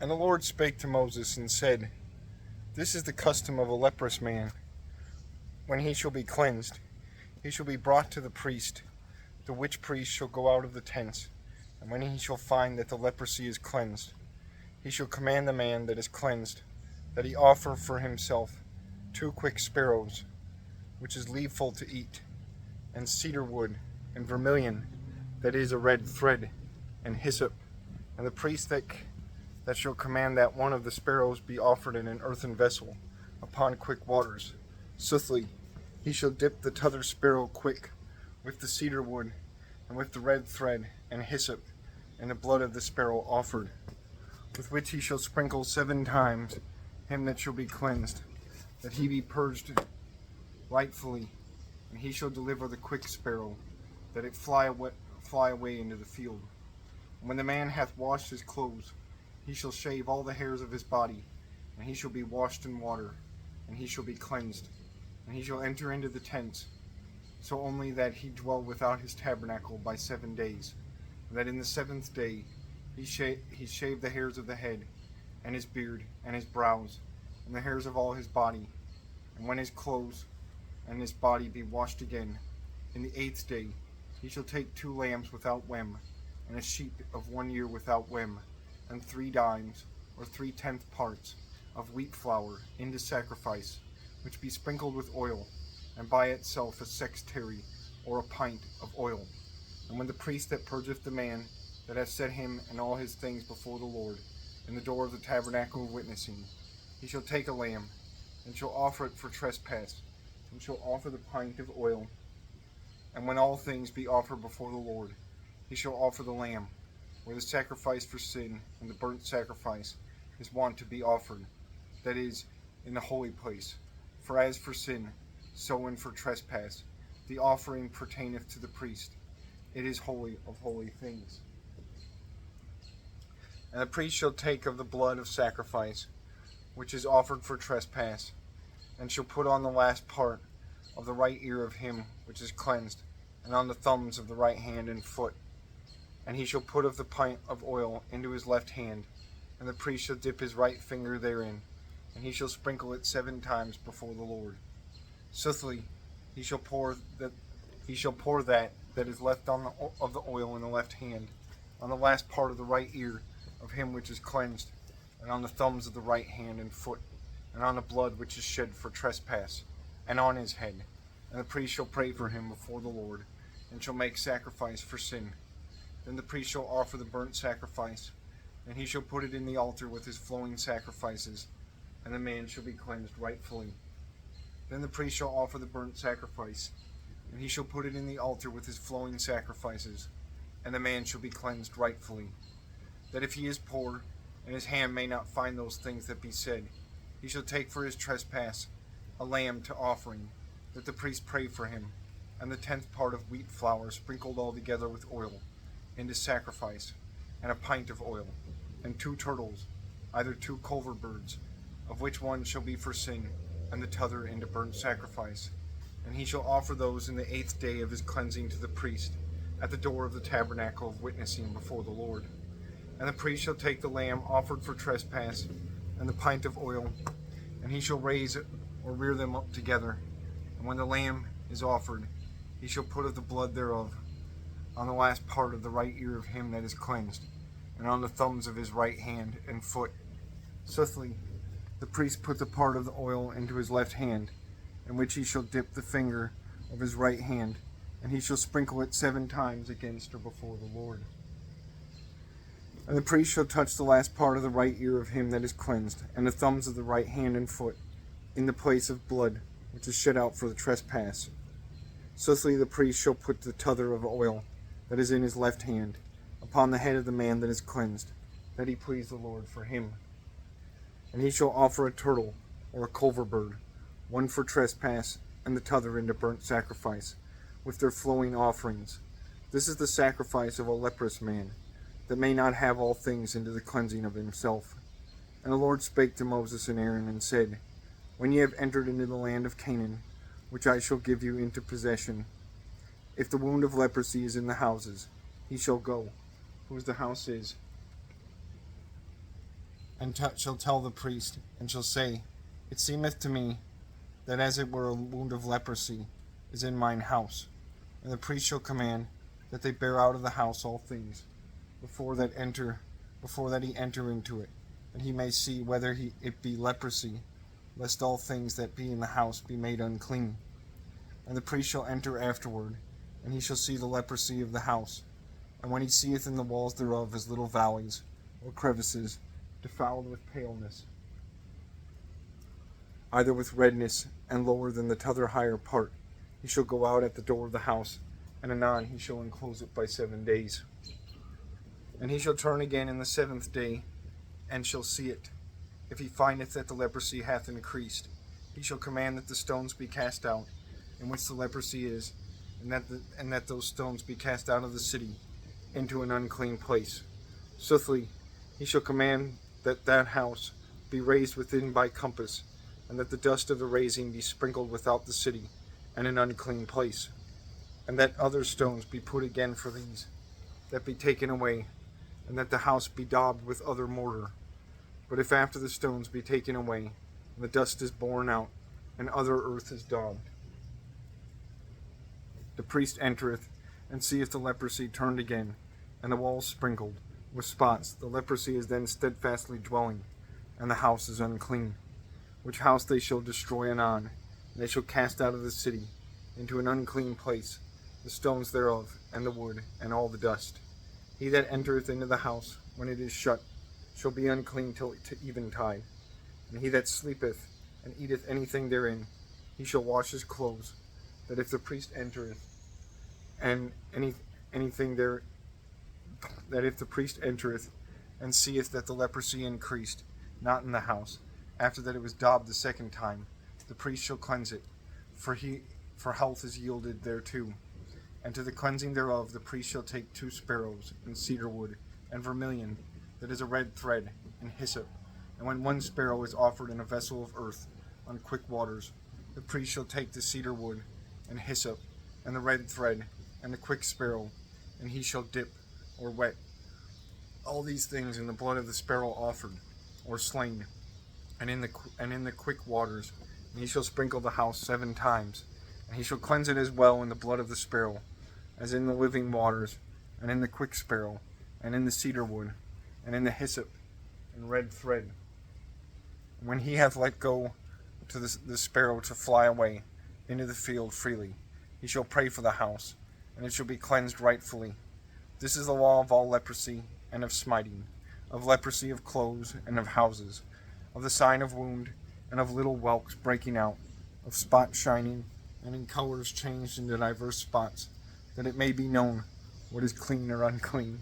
And the Lord spake to Moses and said, This is the custom of a leprous man. When he shall be cleansed, he shall be brought to the priest, the which priest shall go out of the tents. And when he shall find that the leprosy is cleansed, he shall command the man that is cleansed, that he offer for himself 2 quick sparrows, which is leaveful to eat, and cedar wood, and vermilion, that is a red thread, and hyssop. And the priest that shall command that one of the sparrows be offered in an earthen vessel upon quick waters. Soothly, he shall dip the t'other sparrow quick with the cedar wood, and with the red thread, and hyssop, and the blood of the sparrow offered, with which he shall sprinkle 7 times him that shall be cleansed, that he be purged rightfully. And he shall deliver the quick sparrow, that it fly away into the field. And when the man hath washed his clothes, he shall shave all the hairs of his body, and he shall be washed in water, and he shall be cleansed. And he shall enter into the tents, so only that he dwell without his tabernacle by 7 days, and that in the 7th day he shave the hairs of the head, and his beard, and his brows, and the hairs of all his body. And when his clothes and his body be washed again, in the 8th day he shall take 2 lambs without wem, and a sheep of 1 year without wem, and 3 dimes, or 3/10 parts, of wheat flour into sacrifice, which be sprinkled with oil, and by itself a sextary, or a pint of oil. And when the priest that purgeth the man that hath set him and all his things before the Lord, in the door of the tabernacle of witnessing, he shall take a lamb, and shall offer it for trespass, and shall offer the pint of oil. And when all things be offered before the Lord, he shall offer the lamb, where the sacrifice for sin and the burnt sacrifice is wont to be offered, that is, in the holy place. For as for sin, so and for trespass, the offering pertaineth to the priest. It is holy of holy things. And the priest shall take of the blood of sacrifice, which is offered for trespass, and shall put on the last part of the right ear of him which is cleansed, and on the thumbs of the right hand and foot. And he shall put of the pint of oil into his left hand, and the priest shall dip his right finger therein, and he shall sprinkle it 7 times before the Lord. Soothly, he shall pour that is left of the oil in the left hand, on the last part of the right ear of him which is cleansed, and on the thumbs of the right hand and foot, and on the blood which is shed for trespass, and on his head. And the priest shall pray for him before the Lord, and shall make sacrifice for sin. Then the priest shall offer the burnt sacrifice, and he shall put it in the altar with his flowing sacrifices, and the man shall be cleansed rightfully. Then the priest shall offer the burnt sacrifice, and he shall put it in the altar with his flowing sacrifices, and the man shall be cleansed rightfully. That if he is poor, and his hand may not find those things that be said, he shall take for his trespass a lamb to offering, that the priest pray for him, and the 10th part of wheat flour sprinkled all together with oil, into sacrifice, and a pint of oil, and 2 turtles, either 2 culver birds, of which one shall be for sin, and the t'other into burnt sacrifice. And he shall offer those in the 8th day of his cleansing to the priest, at the door of the tabernacle of witnessing before the Lord. And the priest shall take the lamb offered for trespass, and the pint of oil, and he shall raise it, or rear them up together. And when the lamb is offered, he shall put of the blood thereof on the last part of the right ear of him that is cleansed, and on the thumbs of his right hand and foot. Soothly, the priest put the part of the oil into his left hand, in which he shall dip the finger of his right hand, and he shall sprinkle it 7 times against or before the Lord. And the priest shall touch the last part of the right ear of him that is cleansed, and the thumbs of the right hand and foot, in the place of blood, which is shed out for the trespass. Soothly the priest shall put the t'other of oil, that is in his left hand, upon the head of the man that is cleansed, that he please the Lord for him. And he shall offer a turtle, or a culver bird, one for trespass, and the t'other into burnt sacrifice, with their flowing offerings. This is the sacrifice of a leprous man, that may not have all things into the cleansing of himself. And the Lord spake to Moses and Aaron, and said, When ye have entered into the land of Canaan, which I shall give you into possession, if the wound of leprosy is in the houses, he shall go, whose the house is, and shall tell the priest, and shall say, It seemeth to me that as it were a wound of leprosy is in mine house. And the priest shall command that they bear out of the house all things, before that he enter into it, that he may see whether it be leprosy, lest all things that be in the house be made unclean. And the priest shall enter afterward, and he shall see the leprosy of the house. And when he seeth in the walls thereof as little valleys, or crevices, defiled with paleness, either with redness, and lower than the t'other higher part, he shall go out at the door of the house, and anon he shall enclose it by 7 days. And he shall turn again in the 7th day, and shall see it. If he findeth that the leprosy hath increased, he shall command that the stones be cast out, in which the leprosy is, and that those stones be cast out of the city, into an unclean place. Soothly, he shall command that that house be raised within by compass, and that the dust of the raising be sprinkled without the city, and an unclean place, and that other stones be put again for these, that be taken away, and that the house be daubed with other mortar. But if after the stones be taken away, and the dust is borne out, and other earth is daubed, the priest entereth, and seeth the leprosy turned again, and the walls sprinkled with spots, the leprosy is then steadfastly dwelling, and the house is unclean. Which house they shall destroy anon, and they shall cast out of the city into an unclean place the stones thereof, and the wood, and all the dust. He that entereth into the house, when it is shut, shall be unclean till to eventide. And he that sleepeth, and eateth anything therein, he shall wash his clothes, that if the priest entereth, and anything there, that if the priest entereth, and seeth that the leprosy increased, not in the house, after that it was daubed the 2nd time, the priest shall cleanse it, for health is yielded thereto. And to the cleansing thereof the priest shall take 2 sparrows, and cedar wood, and vermilion, that is a red thread, and hyssop. And when 1 sparrow is offered in a vessel of earth on quick waters, the priest shall take the cedar wood, and hyssop, and the red thread, and the quick sparrow, and he shall dip, or wet, all these things in the blood of the sparrow offered, or slain, and in the quick waters, and he shall sprinkle the house 7 times, and he shall cleanse it as well in the blood of the sparrow, as in the living waters, and in the quick sparrow, and in the cedar wood, and in the hyssop, and red thread. And when he hath let go to the sparrow to fly away into the field freely, he shall pray for the house, and it shall be cleansed rightfully. This is the law of all leprosy, and of smiting, of leprosy of clothes, and of houses, of the sign of wound, and of little whelks breaking out, of spots shining, and in colors changed into diverse spots, that it may be known what is clean or unclean.